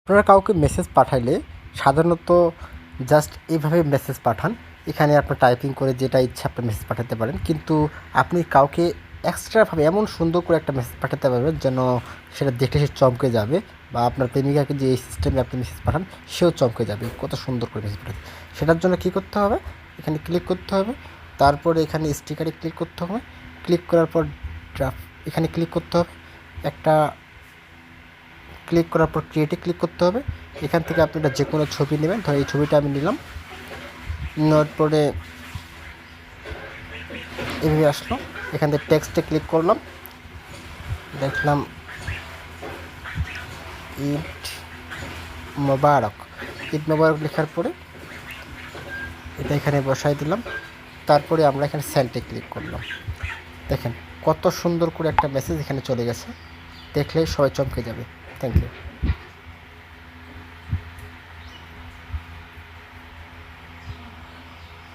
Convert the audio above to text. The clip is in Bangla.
আপনারা কাউকে মেসেজ পাঠাইলে সাধারণত জাস্ট এইভাবে মেসেজ পাঠান। এখানে আপনার টাইপিং করে যেটা ইচ্ছা আপনি মেসেজ পাঠাতে পারেন, কিন্তু আপনি কাউকে এক্সট্রাভাবে এমন সুন্দর করে একটা মেসেজ পাঠাতে পারবেন যেন সেটা দেখলে সে চমকে যাবে, বা আপনার প্রেমিকাকে যে এই সিস্টেমে আপনি মেসেজ পাঠান সেও চমকে যাবে কত সুন্দর করে মেসেজ পাঠাতে। সেটার জন্য কী করতে হবে, এখানে ক্লিক করতে হবে, তারপরে এখানে স্টিকারে ক্লিক করতে হবে, ক্লিক করার পর ড্রাফট এখানে ক্লিক করতে হবে, একটা ক্লিক করার পর ক্রিয়েটে ক্লিক করতে হবে। এখান থেকে আপনি এটা যে কোনো ছবি নেবেন, ধর এই ছবিটা আমি নিলাম, নেওয়ার পরে এভাবে আসলো, এখান থেকে টেক্সটে ক্লিক করলাম, দেখলাম ঈদ মোবারক, ঈদ মোবারক লেখার পরে এটা এখানে বসাই দিলাম, তারপরে আমরা এখানে সেন্ডে ক্লিক করলাম। দেখেন কত সুন্দর করে একটা মেসেজ এখানে চলে গেছে, দেখলে সবাই চমকে যাবে। Thank you.